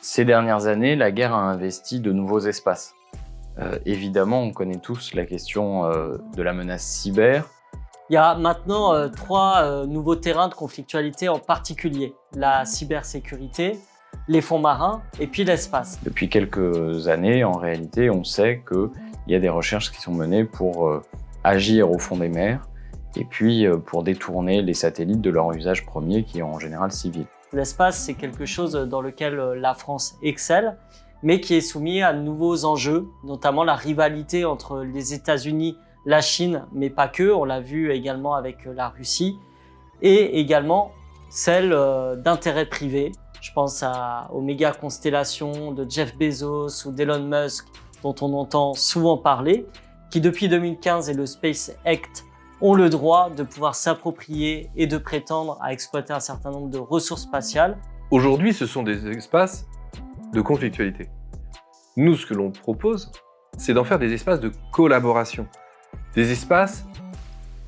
Ces dernières années, la guerre a investi de nouveaux espaces. Évidemment, on connaît tous la question de la menace cyber. Il y a maintenant trois nouveaux terrains de conflictualité en particulier. La cybersécurité, les fonds marins et puis l'espace. Depuis quelques années, en réalité, on sait qu'il y a des recherches qui sont menées pour agir au fond des mers et puis pour détourner les satellites de leur usage premier qui est en général civil. L'espace, c'est quelque chose dans lequel la France excelle, mais qui est soumis à de nouveaux enjeux, notamment la rivalité entre les États-Unis, la Chine, mais pas que, on l'a vu également avec la Russie, et également celle d'intérêts privés. Je pense aux méga constellations de Jeff Bezos ou d'Elon Musk, dont on entend souvent parler, qui depuis 2015 et le Space Act ont le droit de pouvoir s'approprier et de prétendre à exploiter un certain nombre de ressources spatiales. Aujourd'hui, ce sont des espaces de conflictualité. Nous, ce que l'on propose, c'est d'en faire des espaces de collaboration. Des espaces,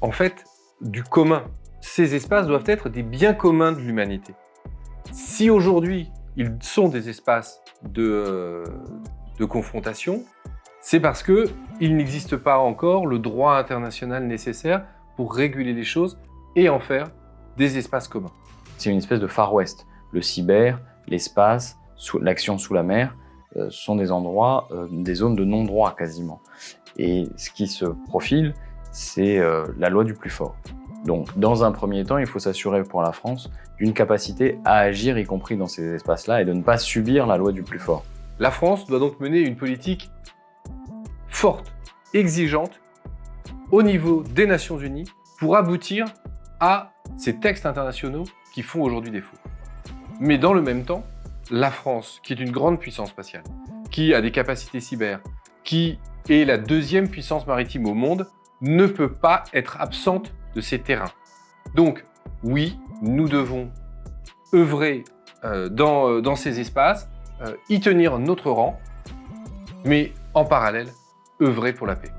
en fait, du commun. Ces espaces doivent être des biens communs de l'humanité. Si aujourd'hui, ils sont des espaces de confrontation, c'est parce qu'il n'existe pas encore le droit international nécessaire pour réguler les choses et en faire des espaces communs. C'est une espèce de Far West. Le cyber, l'espace, l'action sous la mer sont des endroits, des zones de non-droit quasiment. Et ce qui se profile, c'est la loi du plus fort. Donc, dans un premier temps, il faut s'assurer pour la France d'une capacité à agir, y compris dans ces espaces-là, et de ne pas subir la loi du plus fort. La France doit donc mener une politique forte, exigeante, au niveau des Nations Unies, pour aboutir à ces textes internationaux qui font aujourd'hui défaut. Mais dans le même temps, la France, qui est une grande puissance spatiale, qui a des capacités cyber, qui est la deuxième puissance maritime au monde, ne peut pas être absente de ces terrains. Donc, oui, nous devons œuvrer dans ces espaces, y tenir notre rang, mais en parallèle, œuvrer pour la paix.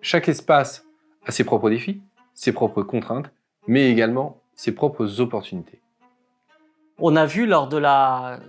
Chaque espace a ses propres défis, ses propres contraintes, mais également ses propres opportunités. On a vu lors de la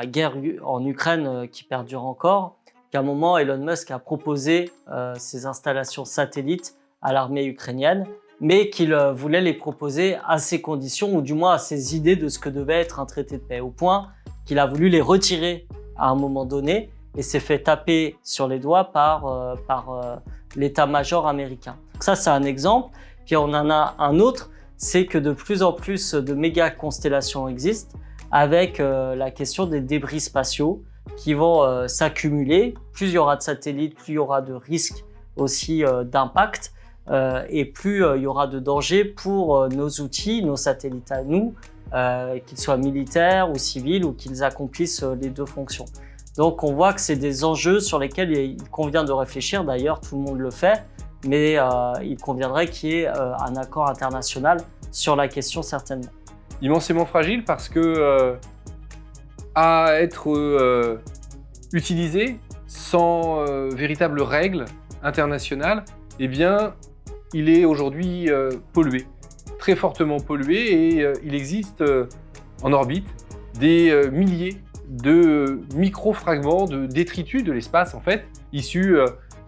guerre en Ukraine qui perdure encore, qu'à un moment, Elon Musk a proposé ses installations satellites à l'armée ukrainienne, mais qu'il voulait les proposer à ses conditions, ou du moins à ses idées de ce que devait être un traité de paix, au point qu'il a voulu les retirer à un moment donné et s'est fait taper sur les doigts par l'état-major américain. Donc ça, c'est un exemple. Puis on en a un autre, c'est que de plus en plus de méga constellations existent avec la question des débris spatiaux qui vont s'accumuler. Plus il y aura de satellites, plus il y aura de risques aussi d'impact et plus il y aura de dangers pour nos outils, nos satellites à nous, qu'ils soient militaires ou civils ou qu'ils accomplissent les deux fonctions. Donc on voit que c'est des enjeux sur lesquels il convient de réfléchir, d'ailleurs tout le monde le fait, mais il conviendrait qu'il y ait un accord international sur la question certainement. Immensément fragile parce que à être utilisé sans véritable règle internationale, eh bien, il est aujourd'hui pollué, très fortement pollué, et il existe en orbite des milliers de micro-fragments de détritus de l'espace, en fait, issus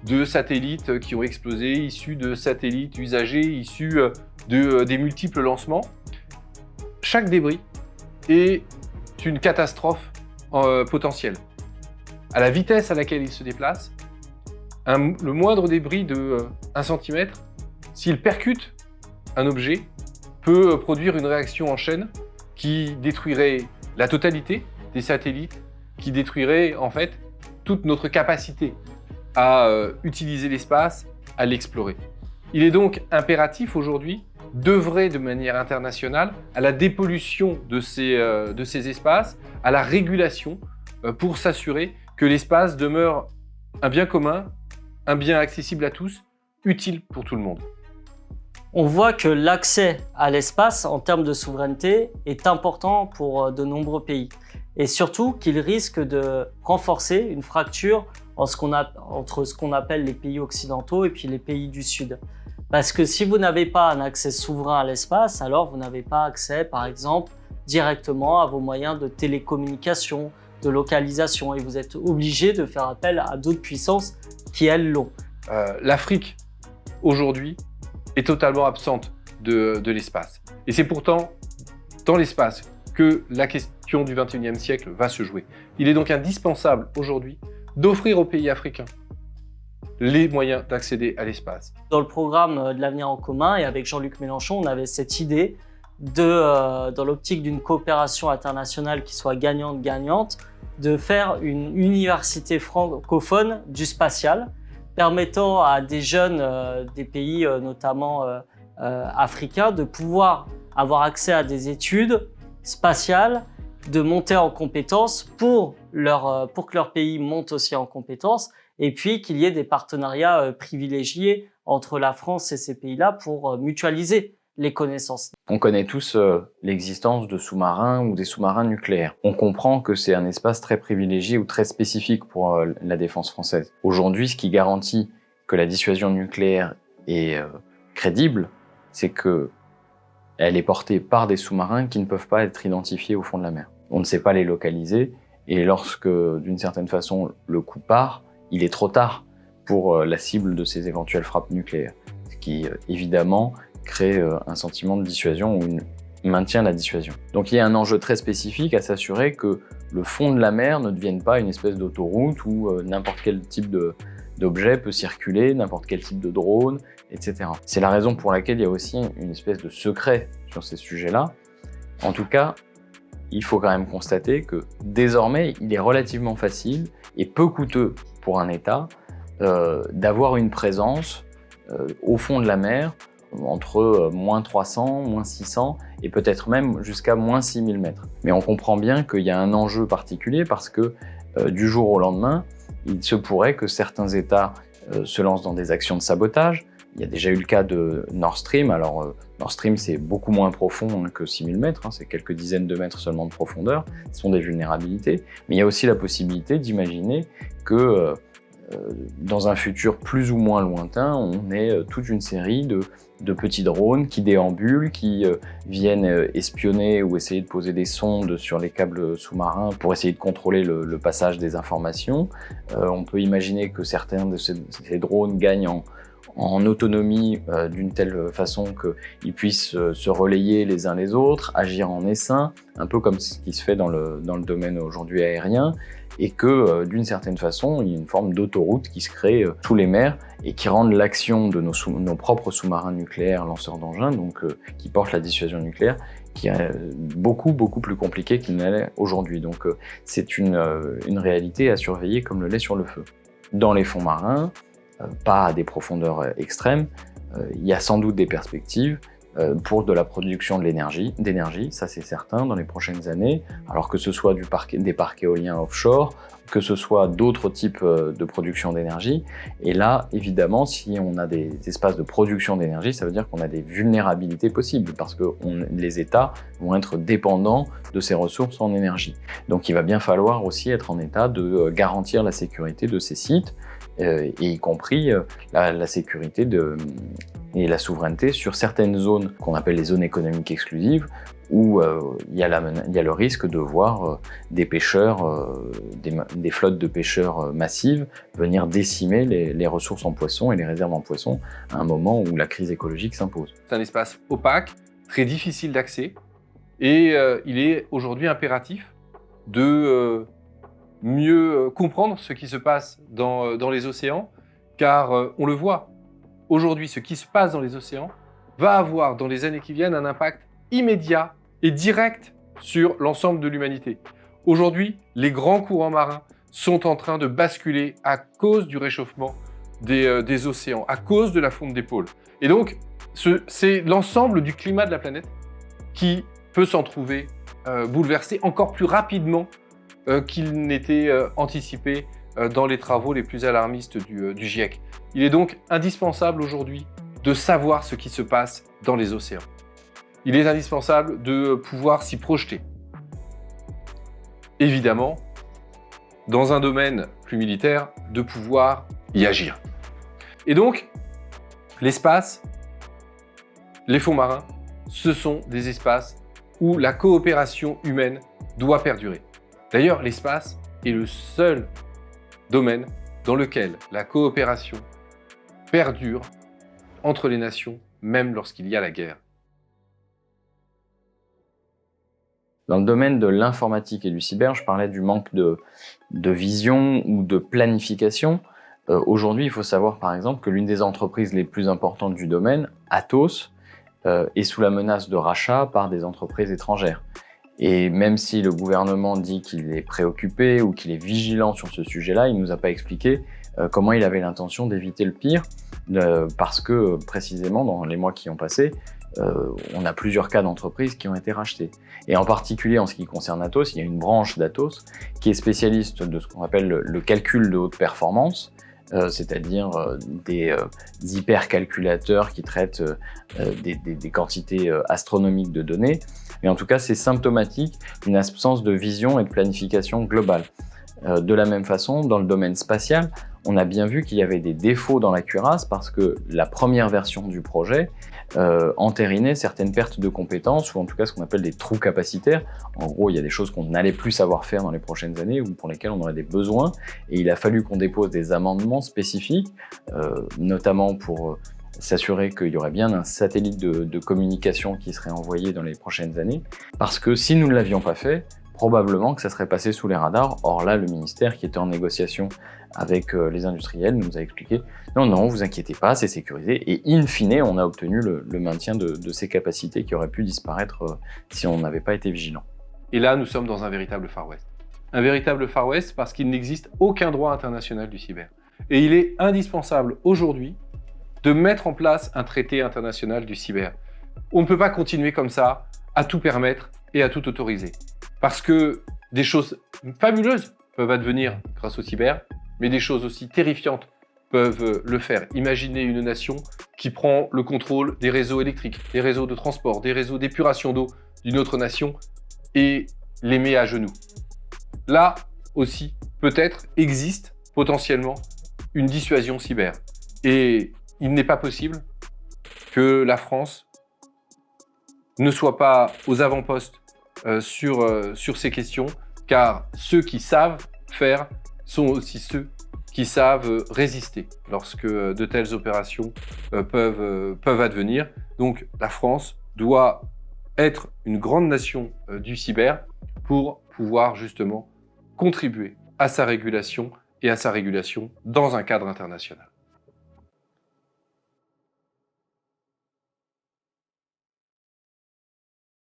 de satellites qui ont explosé, issus de satellites usagés, issus des multiples lancements. Chaque débris est une catastrophe potentielle. À la vitesse à laquelle il se déplace, le moindre débris de 1 cm, s'il percute un objet, peut produire une réaction en chaîne qui détruirait la totalité des satellites, qui détruirait en fait toute notre capacité à utiliser l'espace, à l'explorer. Il est donc impératif aujourd'hui d'œuvrer de manière internationale à la dépollution de ces espaces, à la régulation, pour s'assurer que l'espace demeure un bien commun, un bien accessible à tous, utile pour tout le monde. On voit que l'accès à l'espace en termes de souveraineté est important pour de nombreux pays et surtout qu'il risque de renforcer une fracture entre ce qu'on appelle les pays occidentaux et puis les pays du Sud. Parce que si vous n'avez pas un accès souverain à l'espace, alors vous n'avez pas accès, par exemple, directement à vos moyens de télécommunication, de localisation, et vous êtes obligé de faire appel à d'autres puissances qui, elles, l'ont. L'Afrique, aujourd'hui, est totalement absente de l'espace. Et c'est pourtant dans l'espace que la question du XXIe siècle va se jouer. Il est donc indispensable aujourd'hui d'offrir aux pays africains les moyens d'accéder à l'espace. Dans le programme de l'avenir en commun, et avec Jean-Luc Mélenchon, on avait cette idée dans l'optique d'une coopération internationale qui soit gagnante-gagnante, de faire une université francophone du spatial, permettant à des jeunes des pays notamment africains de pouvoir avoir accès à des études spatiales, de monter en compétences pour que leur pays monte aussi en compétences, et puis qu'il y ait des partenariats privilégiés entre la France et ces pays-là pour mutualiser les connaissances. On connaît tous l'existence de sous-marins ou des sous-marins nucléaires. On comprend que c'est un espace très privilégié ou très spécifique pour la défense française. Aujourd'hui, ce qui garantit que la dissuasion nucléaire est crédible, c'est que elle est portée par des sous-marins qui ne peuvent pas être identifiés au fond de la mer. On ne sait pas les localiser, et lorsque, d'une certaine façon, le coup part, il est trop tard pour la cible de ces éventuelles frappes nucléaires. Ce qui, évidemment, crée un sentiment de dissuasion ou maintient la dissuasion. Donc il y a un enjeu très spécifique à s'assurer que le fond de la mer ne devienne pas une espèce d'autoroute où n'importe quel type d'objet peut circuler, n'importe quel type de drone, etc. C'est la raison pour laquelle il y a aussi une espèce de secret sur ces sujets-là. En tout cas, il faut quand même constater que désormais, il est relativement facile et peu coûteux pour un État d'avoir une présence au fond de la mer entre moins 300, moins 600 et peut-être même jusqu'à moins 6000 mètres. Mais on comprend bien qu'il y a un enjeu particulier parce que du jour au lendemain, il se pourrait que certains États se lancent dans des actions de sabotage. Il y a déjà eu le cas de Nord Stream. Alors, Nord Stream, c'est beaucoup moins profond que 6000 mètres, c'est quelques dizaines de mètres seulement de profondeur. Ce sont des vulnérabilités. Mais il y a aussi la possibilité d'imaginer que dans un futur plus ou moins lointain, on ait toute une série de petits drones qui déambulent, qui viennent espionner ou essayer de poser des sondes sur les câbles sous-marins pour essayer de contrôler le passage des informations. On peut imaginer que certains de ces drones gagnent en autonomie d'une telle façon qu'ils puissent se relayer les uns les autres, agir en essaim, un peu comme ce qui se fait dans le domaine aujourd'hui aérien, et que d'une certaine façon, il y a une forme d'autoroute qui se crée sous les mers et qui rende l'action de nos propres sous-marins nucléaires lanceurs d'engins, donc qui portent la dissuasion nucléaire, qui est beaucoup plus compliquée qu'il ne l'est aujourd'hui. Donc c'est une réalité à surveiller comme le lait sur le feu. Dans les fonds marins, pas à des profondeurs extrêmes, il y a sans doute des perspectives pour de la production d'énergie, ça c'est certain, dans les prochaines années, alors que ce soit des parcs éoliens offshore, que ce soit d'autres types de production d'énergie. Et là, évidemment, si on a des espaces de production d'énergie, ça veut dire qu'on a des vulnérabilités possibles, parce que les États vont être dépendants de ces ressources en énergie. Donc il va bien falloir aussi être en état de garantir la sécurité de ces sites, et y compris la sécurité et la souveraineté sur certaines zones qu'on appelle les zones économiques exclusives, où il y a le risque de voir des pêcheurs, des flottes de pêcheurs massives venir décimer les ressources en poissons et les réserves en poissons à un moment où la crise écologique s'impose. C'est un espace opaque, très difficile d'accès, et il est aujourd'hui impératif de mieux comprendre ce qui se passe dans les océans, car on le voit, aujourd'hui, ce qui se passe dans les océans va avoir, dans les années qui viennent, un impact immédiat et direct sur l'ensemble de l'humanité. Aujourd'hui, les grands courants marins sont en train de basculer à cause du réchauffement des océans, à cause de la fonte des pôles. Et donc, c'est l'ensemble du climat de la planète qui peut s'en trouver bouleversé encore plus rapidement qu'il n'était anticipé dans les travaux les plus alarmistes du GIEC. Il est donc indispensable aujourd'hui de savoir ce qui se passe dans les océans. Il est indispensable de pouvoir s'y projeter. Évidemment, dans un domaine plus militaire, de pouvoir y agir. Et donc, l'espace Les fonds marins, ce sont des espaces où la coopération humaine doit perdurer. D'ailleurs, l'espace est le seul domaine dans lequel la coopération perdure entre les nations, même lorsqu'il y a la guerre. Dans le domaine de l'informatique et du cyber, je parlais du manque de vision ou de planification. Aujourd'hui, il faut savoir par exemple que l'une des entreprises les plus importantes du domaine, Atos, est sous la menace de rachat par des entreprises étrangères. Et même si le gouvernement dit qu'il est préoccupé ou qu'il est vigilant sur ce sujet-là, il ne nous a pas expliqué comment il avait l'intention d'éviter le pire, parce que précisément dans les mois qui ont passé, on a plusieurs cas d'entreprises qui ont été rachetées. Et en particulier en ce qui concerne Atos, il y a une branche d'Atos qui est spécialiste de ce qu'on appelle le calcul de haute performance, c'est-à-dire des hypercalculateurs qui traitent des quantités astronomiques de données. Mais en tout cas, c'est symptomatique d'une absence de vision et de planification globale. De la même façon, dans le domaine spatial, on a bien vu qu'il y avait des défauts dans la cuirasse parce que la première version du projet entérinait certaines pertes de compétences ou en tout cas ce qu'on appelle des trous capacitaires. En gros, il y a des choses qu'on n'allait plus savoir faire dans les prochaines années ou pour lesquelles on aurait des besoins et il a fallu qu'on dépose des amendements spécifiques, notamment pour s'assurer qu'il y aurait bien un satellite de communication qui serait envoyé dans les prochaines années parce que si nous ne l'avions pas fait, probablement que ça serait passé sous les radars. Or là, le ministère qui était en négociation avec les industriels nous a expliqué « Non, vous inquiétez pas, c'est sécurisé ». Et in fine, on a obtenu le maintien de ces capacités qui auraient pu disparaître si on n'avait pas été vigilant. Et là, nous sommes dans un véritable Far West. Un véritable Far West parce qu'il n'existe aucun droit international du cyber. Et il est indispensable aujourd'hui de mettre en place un traité international du cyber. On ne peut pas continuer comme ça à tout permettre et à tout autoriser. Parce que des choses fabuleuses peuvent advenir grâce au cyber, mais des choses aussi terrifiantes peuvent le faire. Imaginez une nation qui prend le contrôle des réseaux électriques, des réseaux de transport, des réseaux d'épuration d'eau d'une autre nation et les met à genoux. Là aussi, peut-être existe potentiellement une dissuasion cyber. Et il n'est pas possible que la France ne soit pas aux avant-postes sur ces questions, car ceux qui savent faire sont aussi ceux qui savent résister lorsque de telles opérations peuvent advenir. Donc la France doit être une grande nation du cyber pour pouvoir justement contribuer à sa régulation et à sa régulation dans un cadre international.